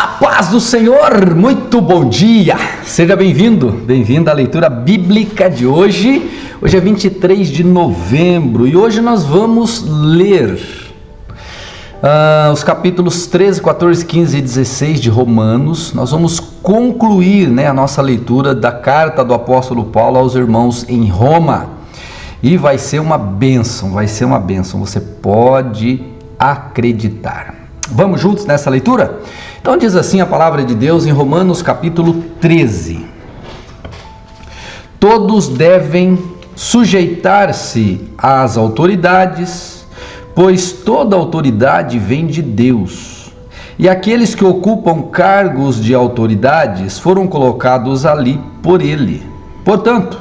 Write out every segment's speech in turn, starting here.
A paz do Senhor, muito bom dia, seja bem-vindo, bem-vinda à leitura bíblica de hoje. Hoje é 23 de novembro e hoje nós vamos ler os capítulos 13, 14, 15 e 16 de Romanos. Nós vamos concluir a nossa leitura da carta do apóstolo Paulo aos irmãos em Roma e vai ser uma bênção, você pode acreditar. Vamos juntos nessa leitura? Então diz assim a palavra de Deus em Romanos capítulo 13. Todos devem sujeitar-se às autoridades, pois toda autoridade vem de Deus. E aqueles que ocupam cargos de autoridades foram colocados ali por Ele. Portanto,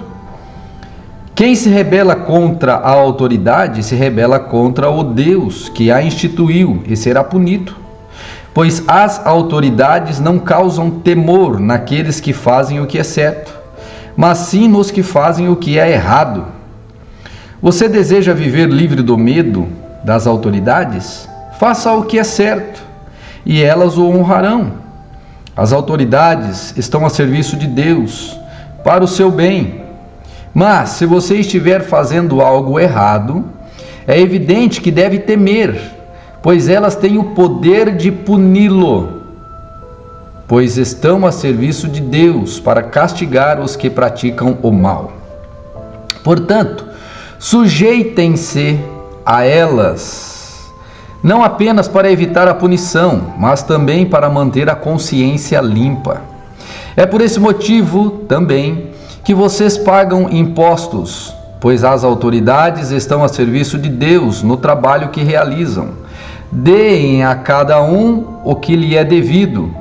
quem se rebela contra a autoridade se rebela contra o Deus que a instituiu e será punido. Pois as autoridades não causam temor naqueles que fazem o que é certo, mas sim nos que fazem o que é errado. Você deseja viver livre do medo das autoridades? Faça o que é certo, e elas o honrarão. As autoridades estão a serviço de Deus, para o seu bem. Mas, se você estiver fazendo algo errado, é evidente que deve temer, pois elas têm o poder de puni-lo, pois estão a serviço de Deus para castigar os que praticam o mal. Portanto, sujeitem-se a elas, não apenas para evitar a punição, mas também para manter a consciência limpa. É por esse motivo também que vocês pagam impostos, pois as autoridades estão a serviço de Deus no trabalho que realizam. Deem a cada um o que lhe é devido.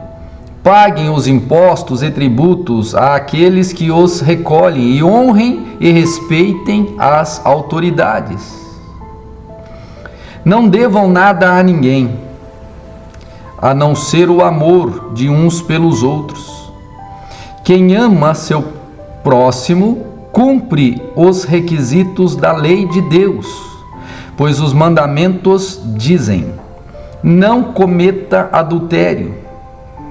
Paguem os impostos e tributos àqueles que os recolhem e honrem e respeitem as autoridades. Não devam nada a ninguém, a não ser o amor de uns pelos outros. Quem ama seu próximo cumpre os requisitos da lei de Deus, pois os mandamentos dizem: não cometa adultério,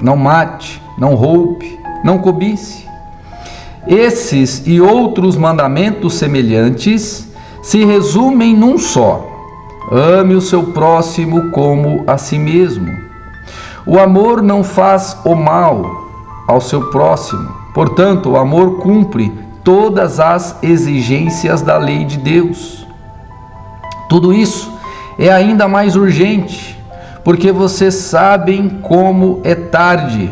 não mate, não roube, não cobice. Esses e outros mandamentos semelhantes se resumem num só: ame o seu próximo como a si mesmo. O amor não faz o mal ao seu próximo, portanto, o amor cumpre todas as exigências da lei de Deus. Tudo isso é ainda mais urgente, porque vocês sabem como é tarde.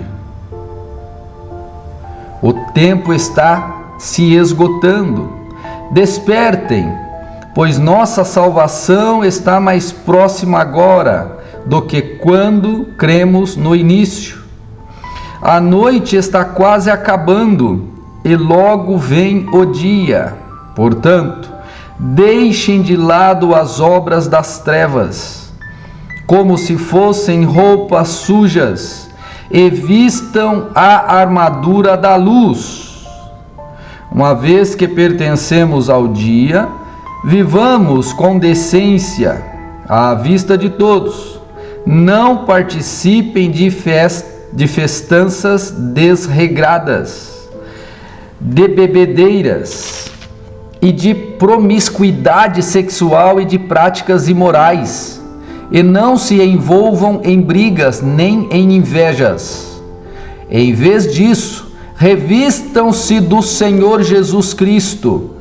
O tempo está se esgotando. Despertem, pois nossa salvação está mais próxima agora do que quando cremos no início. A noite está quase acabando e logo vem o dia. Portanto, deixem de lado as obras das trevas, como se fossem roupas sujas, e vistam a armadura da luz. Uma vez que pertencemos ao dia, vivamos com decência à vista de todos. Não participem de festanças desregradas, de bebedeiras e de promiscuidade sexual e de práticas imorais, e não se envolvam em brigas nem em invejas. Em vez disso, revistam-se do Senhor Jesus Cristo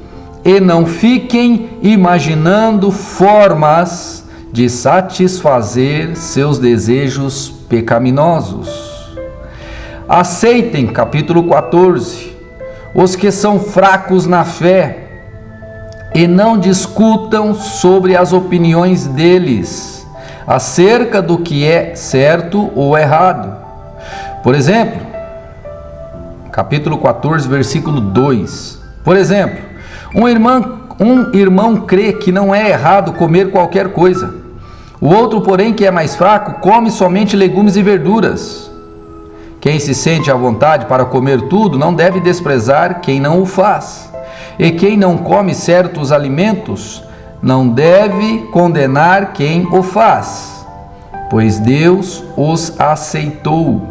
e não fiquem imaginando formas de satisfazer seus desejos pecaminosos. Aceitem, capítulo 14, os que são fracos na fé, e não discutam sobre as opiniões deles acerca do que é certo ou errado. Por exemplo, capítulo 14, versículo 2. Por exemplo, um irmão crê que não é errado comer qualquer coisa. O outro, porém, que é mais fraco, come somente legumes e verduras. Quem se sente à vontade para comer tudo não deve desprezar quem não o faz. E quem não come certos alimentos não deve condenar quem o faz, pois Deus os aceitou.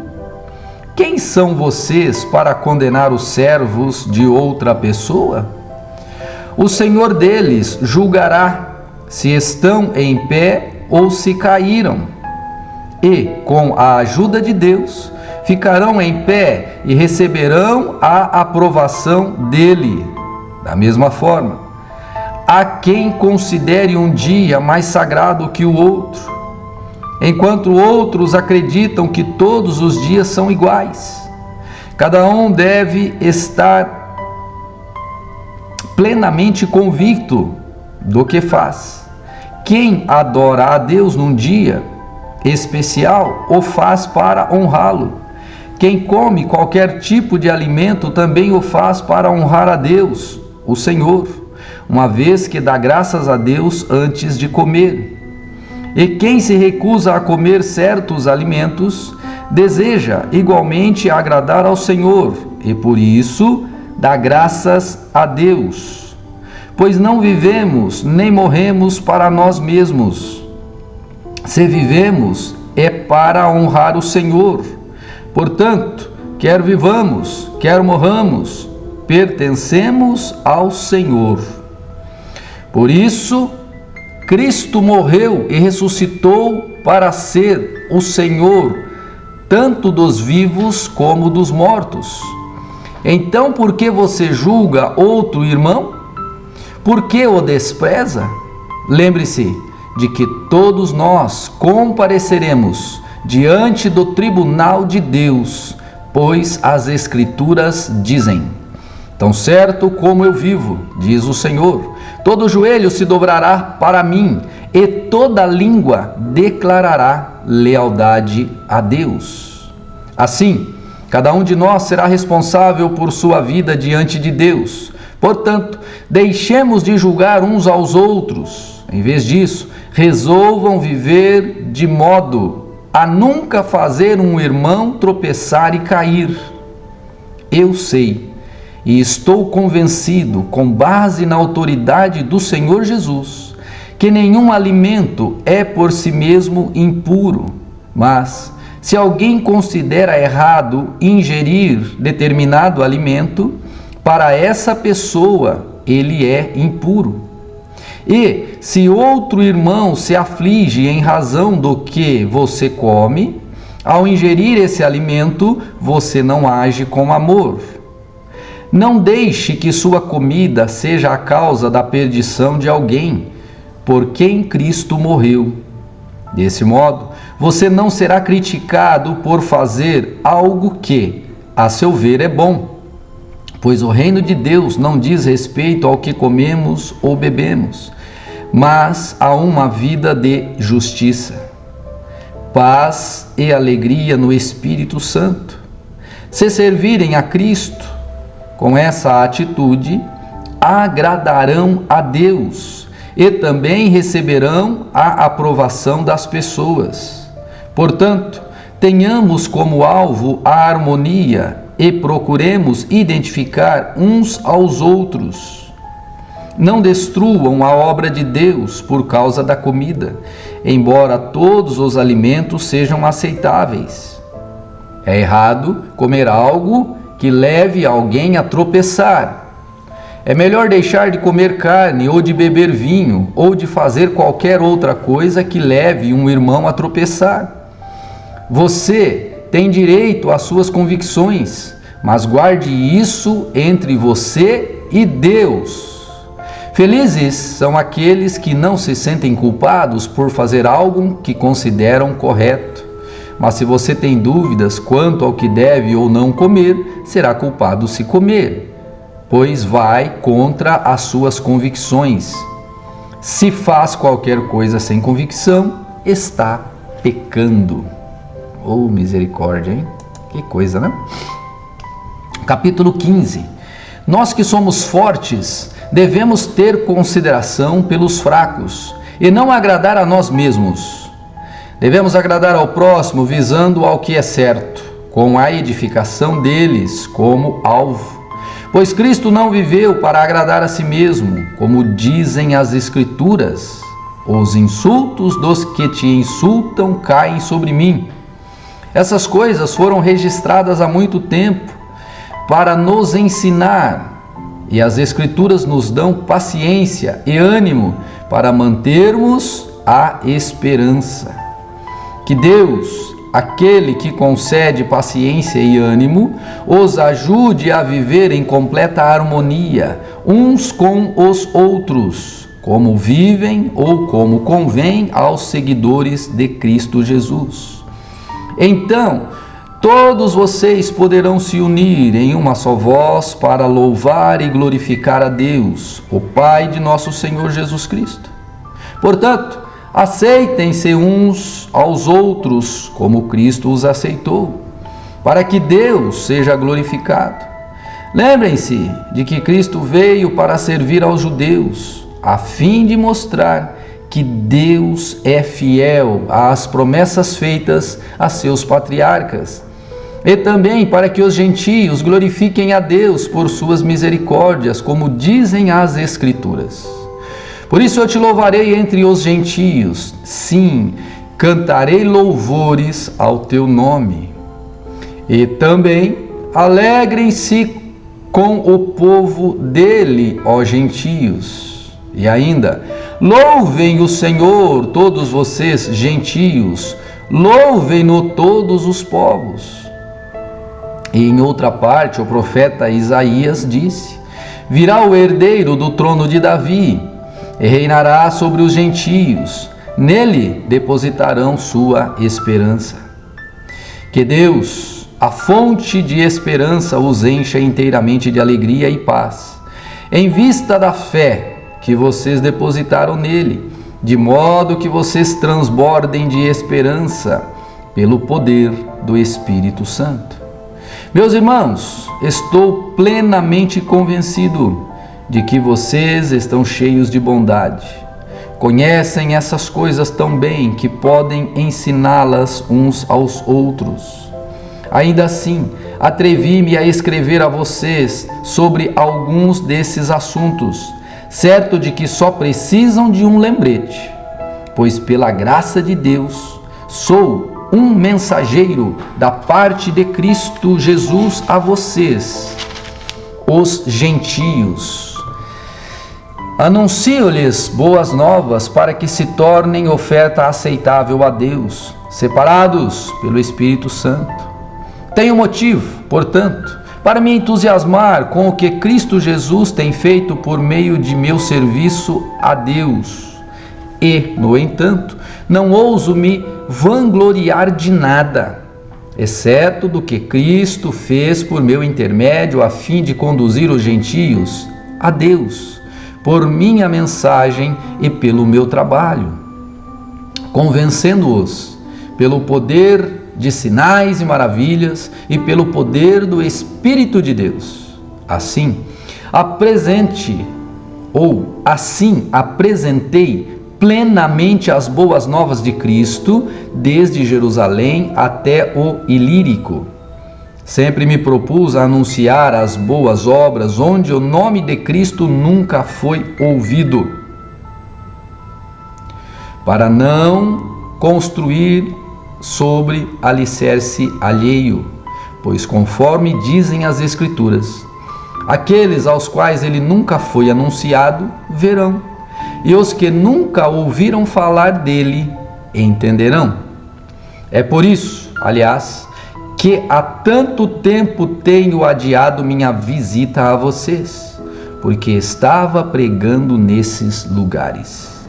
quem são vocês para condenar os servos de outra pessoa? O Senhor deles julgará se estão em pé ou se caíram. E, com a ajuda de Deus, ficarão em pé e receberão a aprovação dele. Da mesma forma, há quem considere um dia mais sagrado que o outro, enquanto outros acreditam que todos os dias são iguais. Cada um deve estar plenamente convicto do que faz. Quem adora a Deus num dia especial o faz para honrá-lo. Quem come qualquer tipo de alimento também o faz para honrar a Deus, o Senhor, uma vez que dá graças a Deus antes de comer. E quem se recusa a comer certos alimentos, deseja igualmente agradar ao Senhor, e por isso dá graças a Deus. Pois não vivemos nem morremos para nós mesmos. Se vivemos, é para honrar o Senhor. Portanto, quer vivamos, quer morramos, pertencemos ao Senhor. Por isso, Cristo morreu e ressuscitou para ser o Senhor, tanto dos vivos como dos mortos. Então, por que você julga outro irmão? Por que o despreza? Lembre-se de que todos nós compareceremos diante do tribunal de Deus, pois as Escrituras dizem: tão certo como eu vivo, diz o Senhor, todo joelho se dobrará para mim e toda língua declarará lealdade a Deus. Assim, cada um de nós será responsável por sua vida diante de Deus. Portanto, deixemos de julgar uns aos outros. Em vez disso, resolvam viver de modo a nunca fazer um irmão tropeçar e cair. Eu sei e estou convencido, com base na autoridade do Senhor Jesus, que nenhum alimento é por si mesmo impuro, mas se alguém considera errado ingerir determinado alimento, para essa pessoa ele é impuro. E se outro irmão se aflige em razão do que você come, ao ingerir esse alimento, você não age com amor. Não deixe que sua comida seja a causa da perdição de alguém, por quem Cristo morreu. Desse modo, você não será criticado por fazer algo que, a seu ver, é bom, pois o reino de Deus não diz respeito ao que comemos ou bebemos, mas a uma vida de justiça, paz e alegria no Espírito Santo. Se servirem a Cristo com essa atitude, agradarão a Deus e também receberão a aprovação das pessoas. Portanto, tenhamos como alvo a harmonia e procuremos identificar uns aos outros. Não destruam a obra de Deus por causa da comida, embora todos os alimentos sejam aceitáveis. É errado comer algo que leve alguém a tropeçar. É melhor deixar de comer carne ou de beber vinho ou de fazer qualquer outra coisa que leve um irmão a tropeçar. Você tem direito às suas convicções, mas guarde isso entre você e Deus. Felizes são aqueles que não se sentem culpados por fazer algo que consideram correto. Mas se você tem dúvidas quanto ao que deve ou não comer, será culpado se comer, pois vai contra as suas convicções. Se faz qualquer coisa sem convicção, está pecando. Oh, misericórdia, hein? Que coisa, né? Capítulo 15. Nós que somos fortes, devemos ter consideração pelos fracos e não agradar a nós mesmos. Devemos agradar ao próximo visando ao que é certo, com a edificação deles como alvo. Pois Cristo não viveu para agradar a si mesmo, como dizem as Escrituras: os insultos dos que te insultam caem sobre mim. Essas coisas foram registradas há muito tempo para nos ensinar, e as Escrituras nos dão paciência e ânimo para mantermos a esperança. Que Deus, aquele que concede paciência e ânimo, os ajude a viver em completa harmonia uns com os outros, como vivem ou como convém aos seguidores de Cristo Jesus. Então, todos vocês poderão se unir em uma só voz para louvar e glorificar a Deus, o Pai de nosso Senhor Jesus Cristo. Portanto, aceitem-se uns aos outros como Cristo os aceitou, para que Deus seja glorificado. Lembrem-se de que Cristo veio para servir aos judeus, a fim de mostrar que Deus é fiel às promessas feitas a seus patriarcas, e também para que os gentios glorifiquem a Deus por suas misericórdias, como dizem as Escrituras. Por isso eu te louvarei entre os gentios, sim, cantarei louvores ao teu nome. E também alegrem-se com o povo dele, ó gentios. E ainda, louvem o Senhor, todos vocês gentios, louvem-no todos os povos. E em outra parte, o profeta Isaías disse: virá o herdeiro do trono de Davi, e reinará sobre os gentios, nele depositarão sua esperança. Que Deus, a fonte de esperança, os encha inteiramente de alegria e paz, em vista da fé que vocês depositaram nele, de modo que vocês transbordem de esperança pelo poder do Espírito Santo. Meus irmãos, estou plenamente convencido de que vocês estão cheios de bondade. Conhecem essas coisas tão bem que podem ensiná-las uns aos outros. Ainda assim, atrevi-me a escrever a vocês sobre alguns desses assuntos, certo de que só precisam de um lembrete, pois pela graça de Deus sou um mensageiro da parte de Cristo Jesus a vocês, os gentios. Anuncio-lhes boas novas para que se tornem oferta aceitável a Deus, separados pelo Espírito Santo. Tenho motivo, portanto, para me entusiasmar com o que Cristo Jesus tem feito por meio de meu serviço a Deus. E, no entanto, não ouso me vangloriar de nada, exceto do que Cristo fez por meu intermédio a fim de conduzir os gentios a Deus, por minha mensagem e pelo meu trabalho, convencendo-os pelo poder de sinais e maravilhas e pelo poder do Espírito de Deus. Assim apresentei plenamente as boas novas de Cristo, desde Jerusalém até o Ilírico. Sempre me propus a anunciar as boas obras onde o nome de Cristo nunca foi ouvido, para não construir sobre alicerce alheio, pois conforme dizem as Escrituras, aqueles aos quais ele nunca foi anunciado verão, e os que nunca ouviram falar dele entenderão. É por isso, aliás, que há tanto tempo tenho adiado minha visita a vocês, porque estava pregando nesses lugares.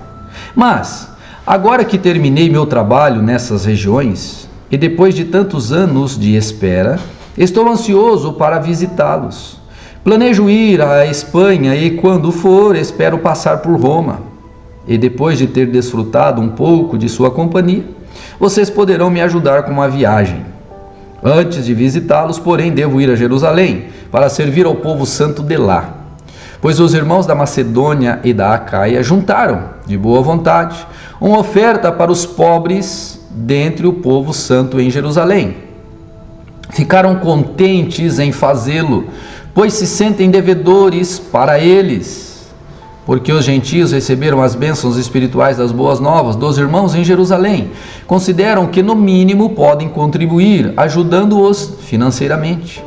Mas, agora que terminei meu trabalho nessas regiões, e depois de tantos anos de espera, estou ansioso para visitá-los. Planejo ir à Espanha e, quando for, espero passar por Roma. E depois de ter desfrutado um pouco de sua companhia, vocês poderão me ajudar com uma viagem. Antes de visitá-los, porém, devo ir a Jerusalém para servir ao povo santo de lá, pois os irmãos da Macedônia e da Acaia juntaram, de boa vontade, uma oferta para os pobres dentre o povo santo em Jerusalém. Ficaram contentes em fazê-lo, pois se sentem devedores para eles. porque os gentios receberam as bênçãos espirituais das boas novas dos irmãos em Jerusalém. Consideram que no mínimo podem contribuir, ajudando-os financeiramente.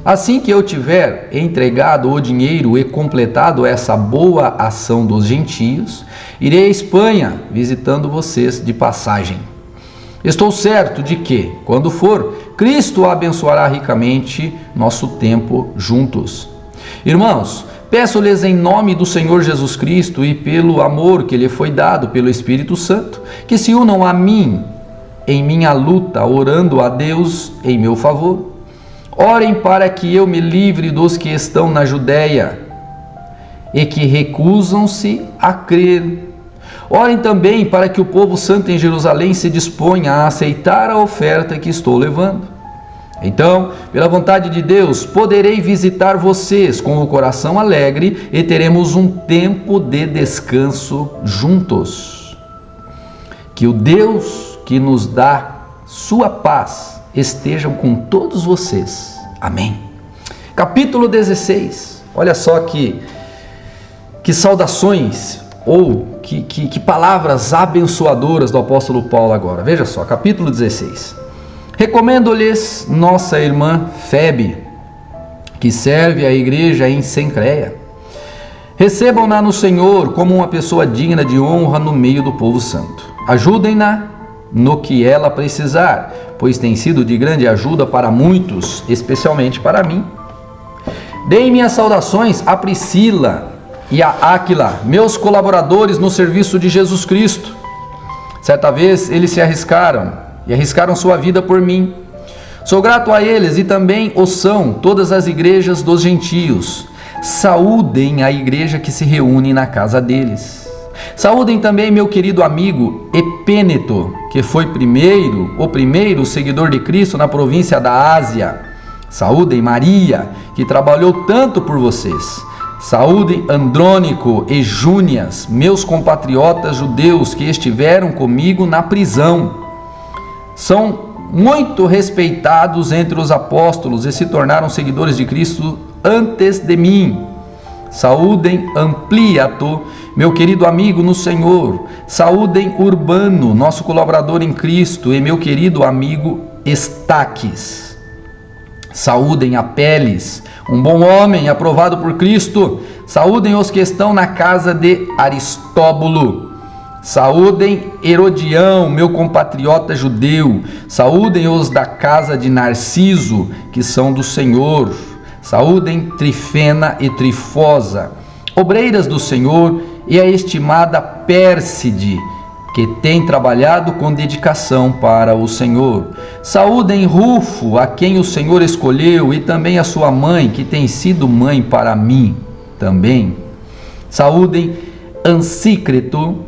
Assim que eu tiver entregado o dinheiro e completado essa boa ação dos gentios, irei à Espanha, visitando vocês de passagem. Estou certo de que, quando for, Cristo abençoará ricamente nosso tempo juntos. Irmãos, peço-lhes em nome do Senhor Jesus Cristo e pelo amor que lhe foi dado pelo Espírito Santo, que se unam a mim em minha luta, orando a Deus em meu favor. Orem para que eu me livre dos que estão na Judéia e que recusam-se a crer. Orem também para que o povo santo em Jerusalém se disponha a aceitar a oferta que estou levando. Então, pela vontade de Deus, poderei visitar vocês com o coração alegre e teremos um tempo de descanso juntos. Que o Deus que nos dá sua paz esteja com todos vocês. Amém. Capítulo 16. Olha só que saudações ou que palavras abençoadoras do apóstolo Paulo agora. Veja só, capítulo 16. Recomendo-lhes nossa irmã Febe, que serve a igreja em Cencreia. Recebam-na no Senhor como uma pessoa digna de honra no meio do povo santo. Ajudem-na no que ela precisar, pois tem sido de grande ajuda para muitos, especialmente para mim. Deem minhas saudações a Priscila e a Áquila, meus colaboradores no serviço de Jesus Cristo. Certa vez eles se arriscaram sua vida por mim. Sou grato a eles e também o são todas as igrejas dos gentios. Saúdem a igreja que se reúne na casa deles. Saúdem também meu querido amigo Epêneto, que foi o primeiro seguidor de Cristo na província da Ásia. Saúdem Maria, que trabalhou tanto por vocês. Saúdem Andrônico e Júnias, meus compatriotas judeus que estiveram comigo na prisão. São muito respeitados entre os apóstolos e se tornaram seguidores de Cristo antes de mim. Saúdem Ampliato, meu querido amigo no Senhor. Saúdem Urbano, nosso colaborador em Cristo, e meu querido amigo Estaques. Saúdem Apeles, um bom homem aprovado por Cristo. Saúdem os que estão na casa de Aristóbulo. Saúdem Herodião, meu compatriota judeu. Saúdem os da casa de Narciso, que são do Senhor. Saúdem Trifena e Trifosa, obreiras do Senhor, e a estimada Pérside, que tem trabalhado com dedicação para o Senhor. Saúdem Rufo, a quem o Senhor escolheu, e também a sua mãe, que tem sido mãe para mim também. Saúdem Ansícreto,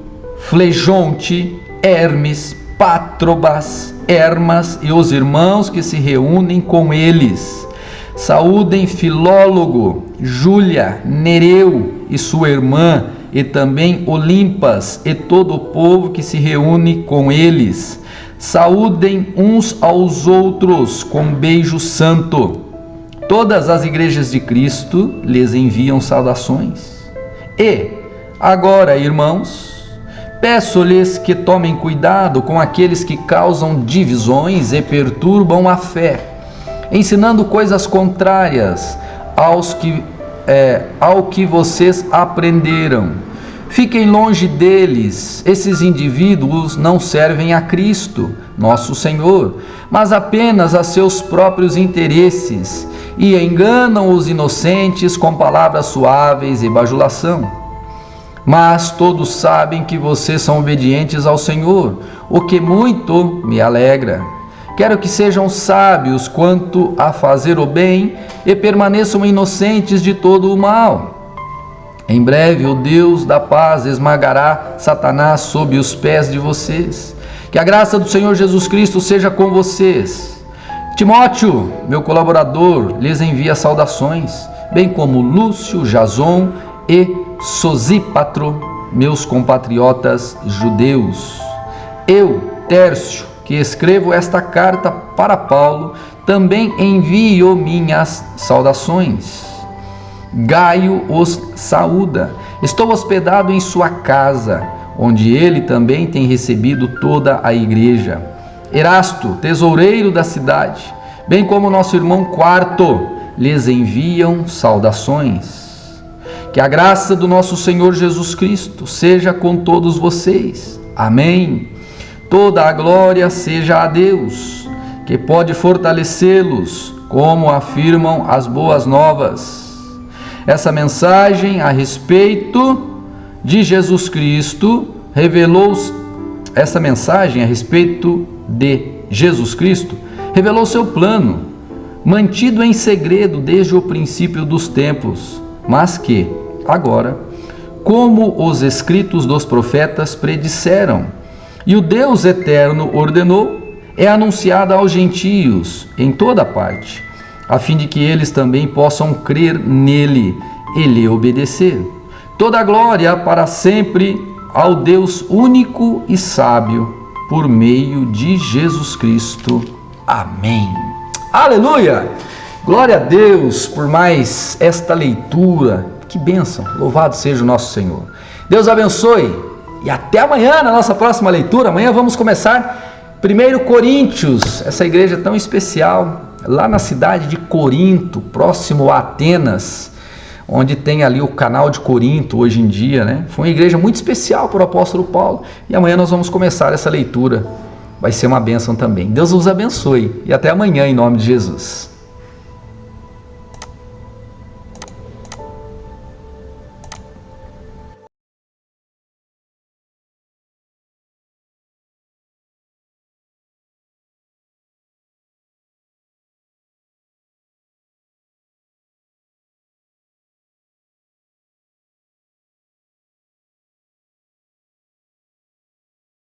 Flegonte, Hermes, Pátrobas, Hermas e os irmãos que se reúnem com eles. Saúdem Filólogo, Júlia, Nereu e sua irmã, e também Olimpas e todo o povo que se reúne com eles. Saúdem uns aos outros com beijo santo. Todas as igrejas de Cristo lhes enviam saudações. E agora, irmãos, peço-lhes que tomem cuidado com aqueles que causam divisões e perturbam a fé, ensinando coisas contrárias ao que vocês aprenderam. Fiquem longe deles. Esses indivíduos não servem a Cristo, nosso Senhor, mas apenas a seus próprios interesses, e enganam os inocentes com palavras suaves e bajulação. Mas todos sabem que vocês são obedientes ao Senhor, o que muito me alegra. Quero que sejam sábios quanto a fazer o bem e permaneçam inocentes de todo o mal. Em breve o Deus da paz esmagará Satanás sob os pés de vocês. Que a graça do Senhor Jesus Cristo seja com vocês. Timóteo, meu colaborador, lhes envia saudações, bem como Lúcio, Jason e Sosípatro, meus compatriotas judeus. Eu, Tércio, que escrevo esta carta para Paulo, também envio minhas saudações. Gaio os saúda, Estou hospedado em sua casa, onde ele também tem recebido toda a igreja. Erasto, tesoureiro da cidade, bem como nosso irmão Quarto, lhes enviam saudações. Que a graça do nosso Senhor Jesus Cristo seja com todos vocês. Amém. Toda a glória seja a Deus, que pode fortalecê-los, como afirmam as boas novas. Essa mensagem a respeito de Jesus Cristo revelou seu plano, mantido em segredo desde o princípio dos tempos, mas que, agora, como os escritos dos profetas predisseram, e o Deus eterno ordenou, é anunciada aos gentios em toda parte, a fim de que eles também possam crer nele e lhe obedecer. Toda a glória para sempre ao Deus único e sábio, por meio de Jesus Cristo. Amém. Aleluia! Glória a Deus por mais esta leitura. Que bênção! Louvado seja o nosso Senhor. Deus abençoe e até amanhã na nossa próxima leitura. Amanhã vamos começar 1 Coríntios, essa igreja tão especial, lá na cidade de Corinto, próximo a Atenas, onde tem ali o canal de Corinto hoje em dia, né? Foi uma igreja muito especial para o apóstolo Paulo. E amanhã nós vamos começar essa leitura. Vai ser uma bênção também. Deus os abençoe e até amanhã em nome de Jesus.